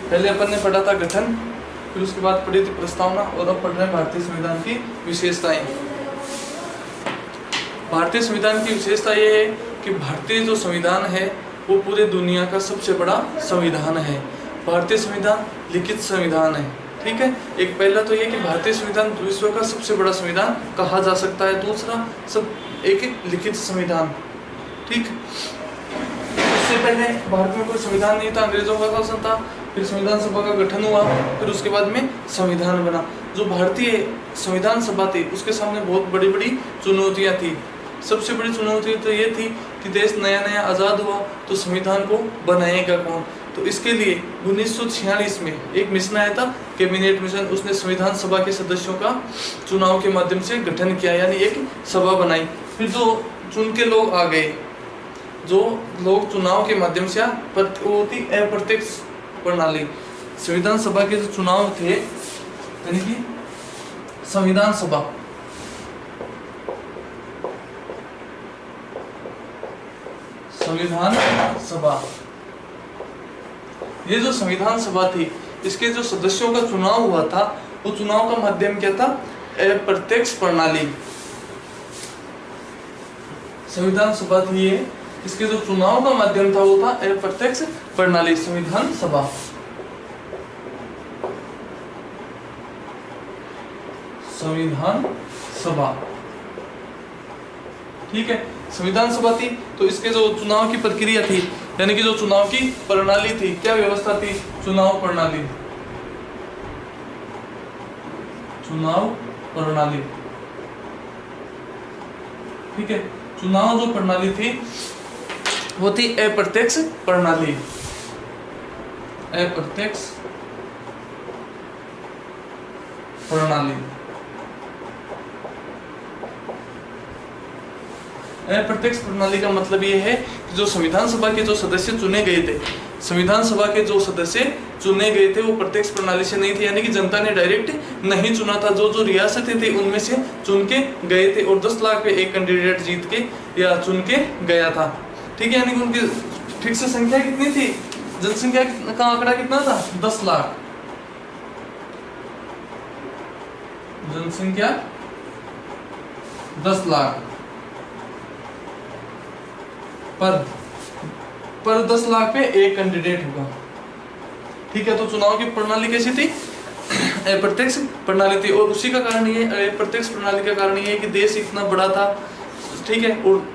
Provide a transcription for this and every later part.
पहले अपन ने पढ़ा था गठन, फिर उसके बाद पढ़ी थी प्रस्तावना, और अब पढ़ रहे हैं भारतीय संविधान की विशेषताएं। भारतीय संविधान की विशेषता ये है कि भारतीय जो संविधान है वो पूरे दुनिया का सबसे बड़ा संविधान है। भारतीय संविधान लिखित संविधान है, ठीक है। एक पहला तो ये कि भारतीय संविधान विश्व का सबसे बड़ा संविधान कहा जा सकता है। दूसरा सब एक लिखित संविधान, ठीक। इससे पहले भारत में कोई संविधान नहीं था, अंग्रेजों का शासन था, फिर संविधान सभा का गठन हुआ, फिर उसके बाद में संविधान बना। जो भारतीय संविधान सभा थी उसके सामने बहुत बड़ी बड़ी चुनौतियां थी। सबसे बड़ी चुनौती तो ये थी कि देश नया नया आज़ाद हुआ तो संविधान को बनाएगा कौन। तो इसके लिए 1946 में एक मिशन आया था, कैबिनेट मिशन। उसने संविधान सभा के सदस्यों का चुनाव के माध्यम से गठन किया, यानी एक सभा बनाई। फिर जो चुन के लोग आ गए, जो लोग चुनाव के माध्यम से वो थी अप्रत्यक्ष प्रणाली। संविधान सभा के जो चुनाव थे, यानी कि संविधान सभा, ये जो संविधान सभा थी इसके जो सदस्यों का चुनाव हुआ था, वो चुनाव का माध्यम क्या था? अप्रत्यक्ष प्रणाली। संविधान सभा थी ये, इसके जो चुनाव का माध्यम था वो था अप्रत्यक्ष प्रणाली, संविधान सभा। ठीक है, संविधान सभा थी तो इसके जो चुनाव की प्रक्रिया थी, यानी कि जो चुनाव की प्रणाली थी, क्या व्यवस्था थी? चुनाव प्रणाली, ठीक है। चुनाव जो प्रणाली थी वो थी अप्रत्यक्ष प्रणाली, अप्रत्यक्ष प्रणाली का मतलब ये है कि जो संविधान सभा के जो सदस्य चुने गए थे, संविधान सभा के जो सदस्य चुने गए थे वो प्रत्यक्ष प्रणाली से नहीं थे, यानी कि जनता ने डायरेक्ट नहीं चुना था। जो जो रियासतें थी उनमें से चुन के गए थे, और 10 लाख पे एक कैंडिडेट जीत के या चुन के गया था, ठीक है। यानी कि उनकी ठीक से संख्या कितनी थी? जनसंख्या का आंकड़ा कितना था? 10 लाख। जनसंख्या 10 लाख पर 10 लाख पे एक कैंडिडेट होगा, ठीक है। तो चुनाव की प्रणाली कैसी थी? अप्रत्यक्ष प्रणाली थी। और उसी का कारण ये, अप्रत्यक्ष प्रणाली का कारण ये है कि देश इतना बड़ा था, ठीक है, और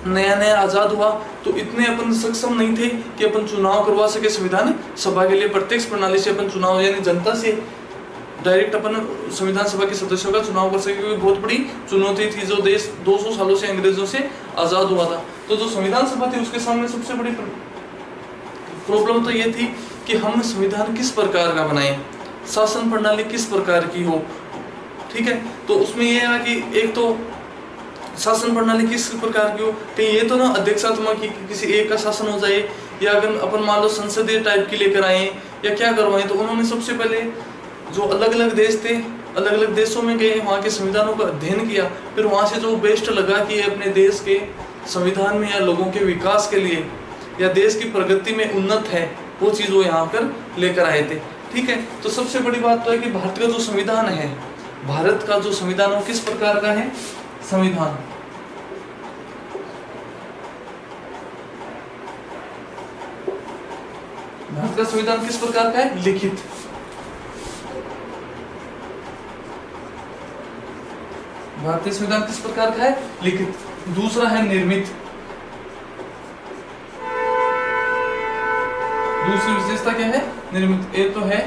नया नया आजाद हुआ, तो इतने अपन सक्षम नहीं थे कि अपन चुनाव करवा सके संविधान सभा के लिए। प्रत्यक्ष प्रणाली से अपन चुनाव, यानी जनता से डायरेक्ट अपन संविधान सभा के सदस्यों का चुनाव कर सके, क्योंकि बहुत बड़ी चुनौती थी। जो देश 200 सालों से अंग्रेजों से आजाद हुआ था, तो जो संविधान सभा थी उसके सामने सबसे बड़ी प्रॉब्लम तो ये थी कि हम संविधान किस प्रकार का बनाएं, शासन प्रणाली किस प्रकार की हो, ठीक है। तो उसमें यह है कि एक तो शासन प्रणाली किस प्रकार की हो, कहीं ये तो ना अध्यक्षात्मक की किसी एक का शासन हो जाए, या अगर अपन मान लो संसदीय टाइप की लेकर आए या क्या करवाएं। तो उन्होंने सबसे पहले जो अलग अलग देश थे, अलग अलग देशों में गए, वहाँ के संविधानों का अध्ययन किया, फिर वहाँ से जो बेस्ट लगा कि अपने देश के संविधान में या लोगों के विकास के लिए या देश की प्रगति में उन्नत है, वो चीज़ वो यहाँ पर लेकर आए थे, ठीक है। तो सबसे बड़ी बात तो है कि भारत का जो संविधान है, भारत का जो संविधान वो किस प्रकार का है? संविधान भारत का संविधान किस प्रकार का है? लिखित। भारतीय संविधान किस प्रकार का है? लिखित। दूसरा है निर्मित। दूसरी विशेषता क्या है? निर्मित। एक तो है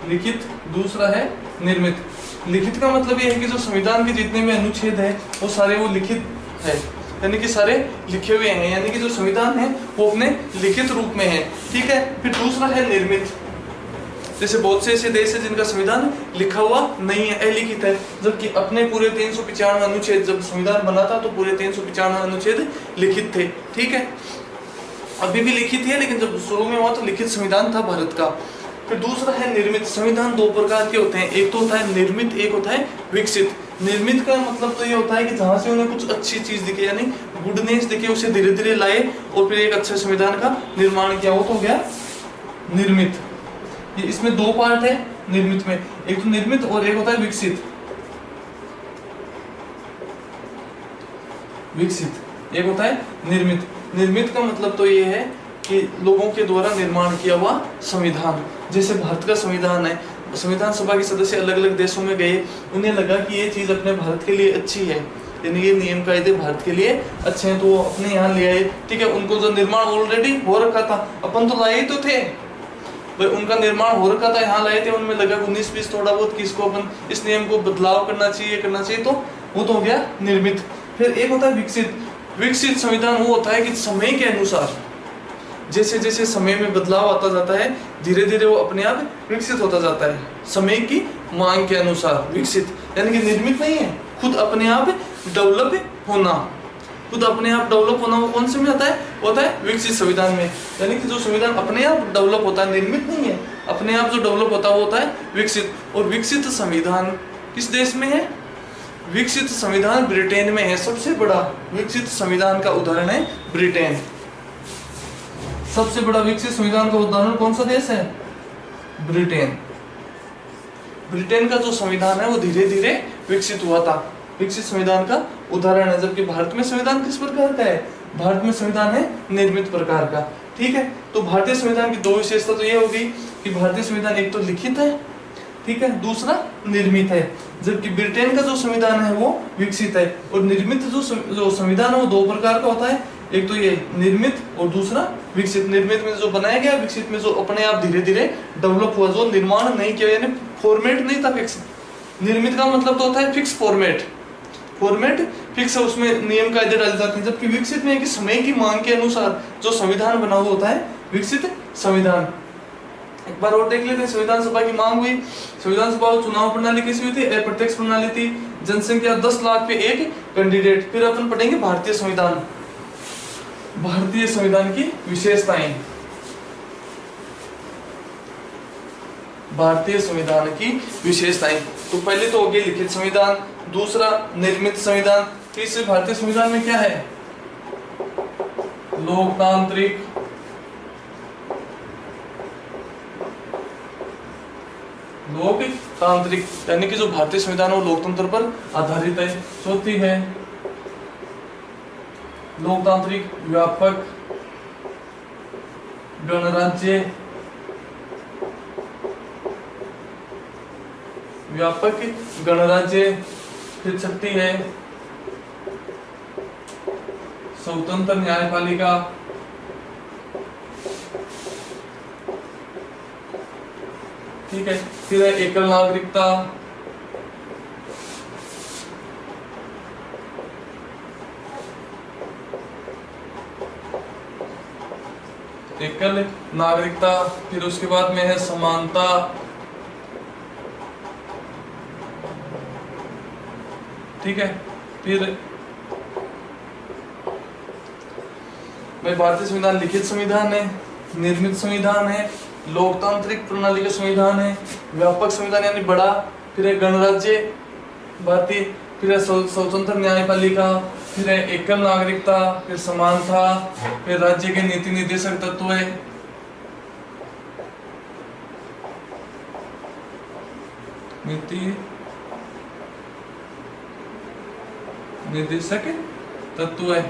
लिखित, दूसरा है निर्मित। लिखित का मतलब ये है कि जो संविधान के जितने भी अनुच्छेद है वो सारे वो लिखित है, यानी कि सारे लिखे हुए हैं, यानी कि जो संविधान है वो अपने लिखित रूप में है, ठीक है। फिर दूसरा है निर्मित। जैसे बहुत से ऐसे देश है जिनका संविधान लिखा हुआ नहीं है, अलिखित है, जबकि अपने पूरे 395 अनुच्छेद, जब संविधान बना था तो पूरे 395 अनुच्छेद लिखित थे, ठीक है। अभी भी लिखित है, लेकिन जब शुरू में हुआ तो लिखित संविधान था भारत का। फिर दूसरा है निर्मित। संविधान दो प्रकार के होते हैं, एक तो होता है निर्मित, एक होता है विकसित। निर्मित का मतलब तो ये होता है कि जहाँ से उन्हें कुछ अच्छी चीज दिखे, यानी गुडनेस दिखे, उसे धीरे धीरे लाए और फिर एक अच्छे संविधान का निर्माण किया, वो तो हो गया निर्मित, ये इसमें दो पार्ट है निर्मित में, एक तो निर्मित और एक होता है विकसित। विकसित एक होता है निर्मित। निर्मित का मतलब तो ये है कि लोगों के द्वारा निर्माण किया हुआ संविधान। जैसे भारत का संविधान है, संविधान सभा के सदस्य अलग अलग देशों में गए, उन्हें लगा कि ये चीज अपने भारत के लिए अच्छी है, यानी ये नियम कायदे भारत के लिए अच्छे हैं, तो वो अपने यहाँ ले आए। ठीक है, उनको जो निर्माण ऑलरेडी हो रखा था, अपन तो लाए तो थे भाई, उनका निर्माण हो रखा था, यहाँ लाए थे, उनमें लगा 19-20 थोड़ा बहुत किसको अपन इस नियम को बदलाव करना चाहिए, तो वो तो हो गया निर्मित। फिर एक होता है विकसित। विकसित संविधान वो होता है कि समय के अनुसार जैसे जैसे समय में बदलाव आता जाता है, धीरे धीरे वो अपने आप विकसित होता जाता है, समय की मांग के अनुसार विकसित। यानी कि निर्मित नहीं है, खुद अपने आप डेवलप होना। खुद अपने आप डेवलप होना वो कौन से में आता है? होता है विकसित संविधान में। यानी कि जो संविधान अपने आप डेवलप होता है, निर्मित नहीं है, अपने आप जो डेवलप होता है वो होता है विकसित। और विकसित संविधान किस देश में है? विकसित संविधान ब्रिटेन में है। सबसे बड़ा विकसित संविधान का उदाहरण है ब्रिटेन। सबसे बड़ा विकसित संविधान का उदाहरण कौन सा देश है? ब्रिटेन। ब्रिटेन का जो संविधान है वो धीरे धीरे विकसित हुआ था, विकसित संविधान का उदाहरण है। जबकि भारत में संविधान किस प्रकार का है? भारत में संविधान है निर्मित प्रकार का। ठीक है, तो भारतीय संविधान की दो विशेषता तो ये होगी कि भारतीय संविधान एक तो लिखित है, ठीक है, दूसरा निर्मित है। जबकि ब्रिटेन का जो संविधान है वो विकसित है। और निर्मित जो संविधान है वो दो प्रकार का होता है, एक तो ये निर्मित और दूसरा विकसित। निर्मित में जो बनाया गया, विकसित में जो अपने आप धीरे धीरे डेवलप हुआ, जो निर्माण नहीं किया, यानी फॉर्मेट नहीं था फिक्स। निर्मित का मतलब तो होता है फिक्स फॉर्मेट, फॉर्मेट फिक्स है, उसमें नियम कायदे डाले जाते हैं। जबकि विकसित में है कि समय की मांग के अनुसार जो संविधान बना हुआ होता है विकसित संविधान। एक बार और देख लेते हैं, संविधान सभा की मांग हुई। संविधान सभा चुनाव प्रणाली कैसी हुई थी? अप्रत्यक्ष प्रणाली थी। जनसंख्या 10 लाख पे एक कैंडिडेट। फिर अपन पढ़ेंगे भारतीय संविधान, भारतीय संविधान की विशेषताएं। भारतीय संविधान की विशेषताएं तो पहले तो हो गई लिखित संविधान, दूसरा निर्मित संविधान, तीसरे भारतीय संविधान में क्या है? लोकतांत्रिक, लोकतांत्रिक यानी कि जो भारतीय संविधान है वो लोकतंत्र पर आधारित है। चौथी है लोकतांत्रिक, व्यापक, गणराज्य, व्यापक गणराज्य। फिर छठी है स्वतंत्र न्यायपालिका, ठीक है। फिर है एकल नागरिकता, एकल नागरिकता। फिर उसके बाद में है समानता, ठीक है। फिर भारतीय संविधान लिखित संविधान है, निर्मित संविधान है, लोकतांत्रिक प्रणाली का संविधान है, व्यापक संविधान यानी बड़ा, फिर है गणराज्य भारतीय, फिर है स्वतंत्र न्यायपालिका, फिर है एकल नागरिकता, फिर समानता, फिर राज्य के नीति निर्देशक तत्व है, नीति निर्देशक तत्व है,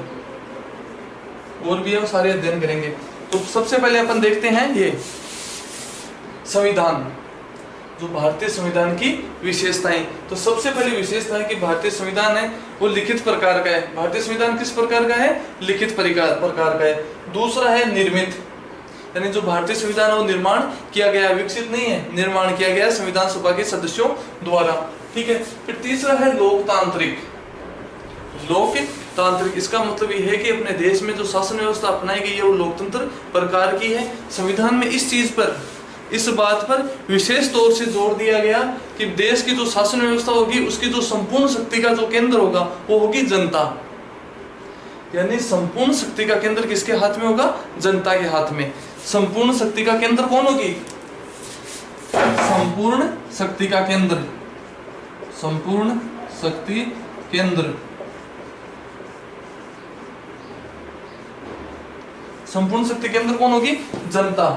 और भी है, वो सारे अध्ययन करेंगे। तो सबसे पहले अपन देखते हैं ये संविधान, जो भारतीय संविधान की विशेषताएं। तो सबसे पहली विशेषता है कि भारतीय संविधान है वो लिखित प्रकार का है। भारतीय संविधान किस प्रकार का है? लिखित प्रकार का है। दूसरा है निर्मित, यानी जो भारतीय संविधान है वो निर्माण किया गया, विकसित नहीं है, निर्माण किया गया संविधान सभा के सदस्यों द्वारा, ठीक है। फिर तीसरा है लोकतांत्रिक। लोकतांत्रिक इसका मतलब ये है कि अपने देश में जो शासन व्यवस्था अपनाई गई है वो लोकतंत्र प्रकार की है। संविधान में इस चीज पर, इस बात पर विशेष तौर से जोर दिया गया कि देश की जो शासन व्यवस्था होगी उसकी जो संपूर्ण शक्ति का जो केंद्र होगा वो होगी जनता। यानी संपूर्ण शक्ति का केंद्र किसके हाथ में होगा? जनता के हाथ में। संपूर्ण शक्ति का केंद्र कौन होगी? संपूर्ण शक्ति का केंद्र, संपूर्ण शक्ति केंद्र, संपूर्ण शक्ति केंद्र कौन होगी? जनता।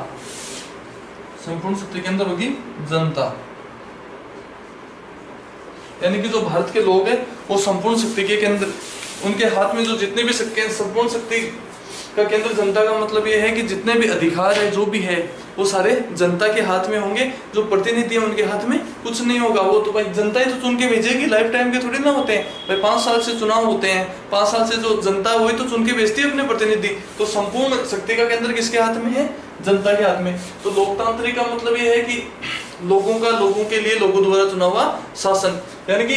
संपूर्ण शक्ति के अंदर होगी जनता, यानी कि जो भारत के लोग हैं वो संपूर्ण शक्ति के केंद्र, उनके हाथ में जो जितने भी शक्ति हैं, संपूर्ण शक्ति का केंद्र जनता का मतलब ये है कि जितने भी अधिकार है जो भी है वो सारे जनता के हाथ में होंगे। जो प्रतिनिधि है उनके हाथ में कुछ नहीं होगा, वो तो भाई जनता ही तो चुन के भेजेगी, लाइफ टाइम के थोड़ी ना होते हैं भाई, 5 साल से चुनाव होते हैं, 5 साल से जो जनता है वही तो चुन के भेजती है अपने प्रतिनिधि। तो संपूर्ण शक्ति का केंद्र किसके हाथ में है? जनता के हाथ में। तो लोकतांत्रिक का मतलब ये है कि लोगों के लिए लोगों द्वारा चुना हुआ शासन, यानी कि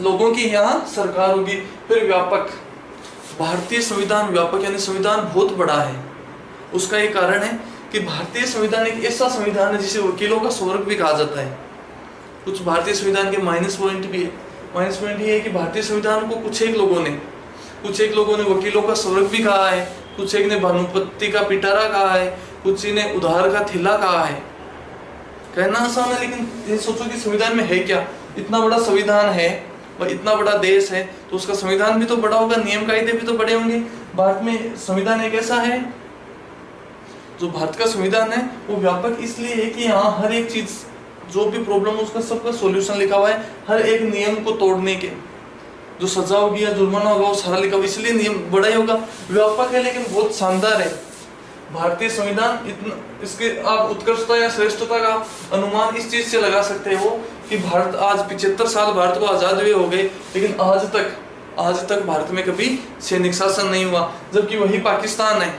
लोगों की यहाँ सरकार होगी। फिर व्यापक, भारतीय संविधान व्यापक यानी संविधान बहुत बड़ा है। उसका एक कारण है कि भारतीय संविधान एक ऐसा संविधान है जिसे वकीलों का स्वर्ग भी कहा जाता है। कुछ भारतीय संविधान के माइनस पॉइंट भी है। माइनस पॉइंट ये है कि भारतीय संविधान को कुछ एक लोगों ने वकीलों का स्वर्ग भी कहा है, कुछ एक ने भानुपत्ति का पिटारा कहा है, कुछ ने उधार का थिला कहा है। कहना आसान है, लेकिन ये सोचो कि संविधान में है क्या? इतना बड़ा संविधान है और इतना बड़ा देश है तो उसका संविधान भी तो बड़ा होगा, नियम कायदे भी तो बड़े होंगे। भारत में संविधान एक ऐसा है, जो भारत का संविधान है वो व्यापक इसलिए है कि यहाँ हर एक चीज, जो भी प्रॉब्लम उसका सबका सॉल्यूशन लिखा हुआ है। हर एक नियम को तोड़ने के जो सजा होगी या जुर्माना होगा वो सारा लिखा हुआ, इसलिए नियम बड़ा ही होगा। व्यापक है लेकिन बहुत शानदार है भारतीय संविधान। इतना इसके आप उत्कृष्टता या श्रेष्ठता का अनुमान इस चीज से लगा सकते हो कि भारत आज 75 साल भारत को आजाद हुए हो गए, लेकिन आज तक भारत में कभी सैनिक शासन नहीं हुआ, जबकि वही पाकिस्तान है,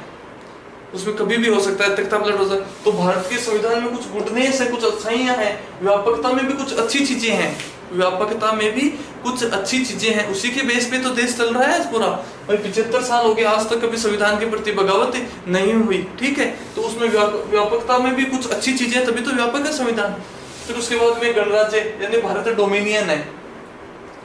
उसमें कभी भी हो सकता है, तख्तापलट हो सकता है। तो भारत के संविधान में कुछ गुडनेस है, कुछ अच्छाइयां हैं, व्यापकता में भी कुछ अच्छी चीजें हैं, व्यापकता में भी कुछ अच्छी चीजें हैं। उसी के बेस पे तो देश चल रहा है आज पूरा। भाई 75 साल हो गए, आज तक कभी संविधान के प्रति बगावत नहीं हुई, ठीक है। तो उसमें व्यापकता में भी कुछ अच्छी चीजें, तभी तो व्यापक है संविधान। फिर उसके बाद में गणराज्य यानी भारत डोमिनियन है।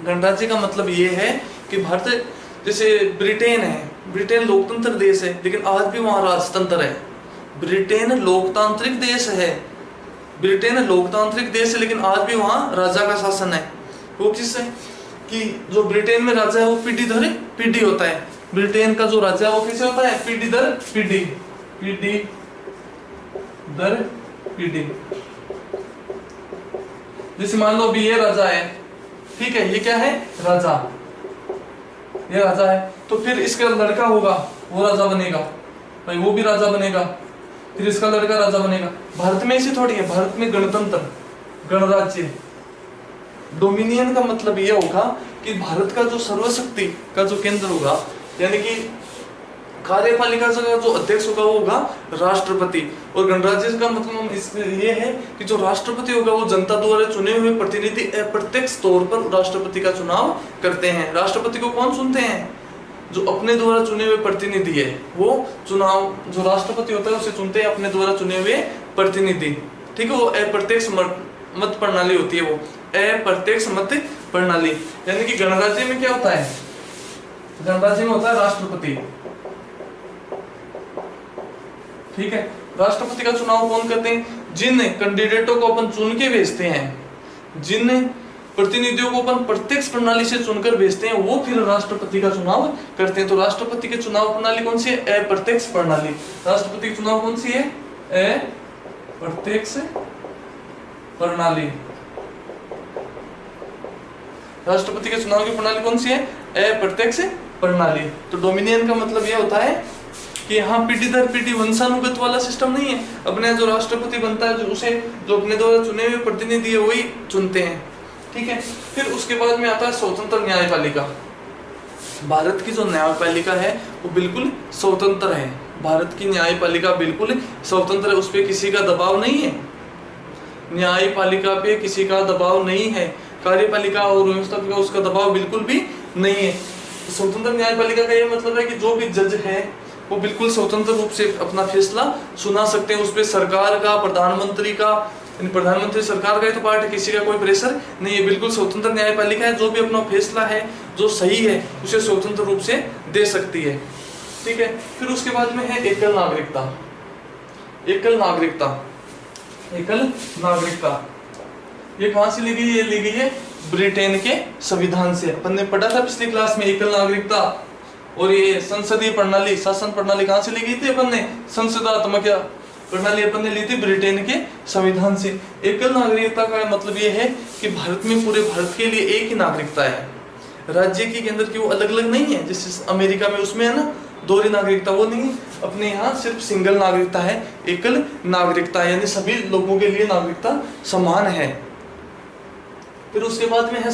गणराज्य का मतलब ये है कि भारत, जैसे ब्रिटेन है, ब्रिटेन लोकतंत्र देश है लेकिन आज भी वहां राजतंत्र है। ब्रिटेन लोकतांत्रिक देश है, ब्रिटेन लोकतांत्रिक देश है लेकिन आज भी वहां राजा का शासन है। वो किससे कि जो ब्रिटेन में राजा है वो पीढ़ी दर पीढ़ी होता है। ब्रिटेन का जो राजा है वो कैसे होता है? पीढ़ी दर पीढ़ी, पीढ़ी दर पीढ़ी। जैसे मान लो अभी ये राजा है, ठीक है, ये क्या है? राजा, ये राजा है। तो फिर इसका लड़का होगा वो राजा बनेगा, भाई वो भी राजा बनेगा, फिर इसका लड़का राजा बनेगा। भारत में ऐसी थोड़ी है, भारत में गणतंत्र, गणराज्य। डोमिनियन का मतलब ये होगा कि भारत का जो सर्वशक्ति का जो केंद्र होगा, यानी कि कार्यपालिका का जो अध्यक्ष होगा वो होगा राष्ट्रपति। और गणराज्य का मतलब ये है कि जो राष्ट्रपति होगा वो जनता द्वारा चुने हुए प्रतिनिधि अप्रत्यक्ष तौर पर राष्ट्रपति का चुनाव करते हैं। राष्ट्रपति को कौन चुनते हैं? जो अपने द्वारा चुने हुए प्रतिनिधि है वो चुनाव, जो राष्ट्रपति होता है उसे चुनते हैं अपने द्वारा चुने हुए प्रतिनिधि, ठीक है। वो अप्रत्यक्ष मत प्रणाली होती है, वो अप्रत्यक्ष मत प्रणाली। यानी कि गणराज्य में क्या होता है? गणराज्य में होता है राष्ट्रपति, ठीक है। राष्ट्रपति का चुनाव कौन करते हैं? जिन कैंडिडेटों को अपन चुन के भेजते हैं, जिन प्रतिनिधियों को अपन प्रत्यक्ष प्रणाली से चुनकर भेजते हैं, वो फिर राष्ट्रपति का चुनाव करते हैं। तो राष्ट्रपति के चुनाव प्रणाली कौन सी है? अप्रत्यक्ष प्रणाली। राष्ट्रपति के चुनाव कौन सी है? अप्रत्यक्ष प्रणाली। राष्ट्रपति के चुनाव की प्रणाली कौन सी है? अप्रत्यक्ष प्रणाली। तो डोमिनियन का मतलब यह होता है कि यहाँ पीढ़ी दर पीढ़ी वंशानुगत वाला सिस्टम नहीं है। अपने जो राष्ट्रपति बनता है उसे जो अपने द्वारा चुने हुए प्रतिनिधि है वही चुनते हैं, ठीक है। फिर उसके बाद में आता है स्वतंत्र न्यायपालिका। भारत की जो न्यायपालिका है वो बिल्कुल स्वतंत्र है। भारत की न्यायपालिका बिल्कुल स्वतंत्र है, उस पर किसी का दबाव नहीं है। न्यायपालिका पे किसी का दबाव नहीं है। कार्यपालिका और व्यवस्थापिका उसका दबाव बिल्कुल भी नहीं है। स्वतंत्र न्यायपालिका का ये मतलब है कि जो भी जज है वो बिल्कुल स्वतंत्र रूप से अपना फैसला सुना सकते हैं। उस पर सरकार का, प्रधानमंत्री का, प्रधानमंत्री सरकार का ही तो पार्ट है, किसी का कोई प्रेशर नहीं है। बिल्कुल स्वतंत्र न्यायपालिका है, जो भी अपना फैसला है जो सही है उसे स्वतंत्र रूप से दे सकती है, ठीक है। फिर उसके बाद में है एकल नागरिकता। एकल नागरिकता, एकल नागरिकता ये कहां से ली गई? ये ली गई है ब्रिटेन के संविधान से। अपन ने पढ़ा था पिछली क्लास में एकल नागरिकता। और ये संसदीय प्रणाली, शासन प्रणाली कहां से ली गई थी अपन ने? संसदात्मक प्रणाली अपन ने ली थी ब्रिटेन के संविधान से। एकल नागरिकता का मतलब ये है कि भारत में पूरे भारत के लिए एक ही नागरिकता है, राज्य की केंद्र की वो अलग अलग नहीं है, जैसे अमेरिका में उसमें है ना दोहरी नागरिकता, वो नहीं है। अपने यहाँ सिर्फ सिंगल नागरिकता है, एकल नागरिकता, यानी सभी लोगों के लिए नागरिकता समान है। फिर उसके बाद में है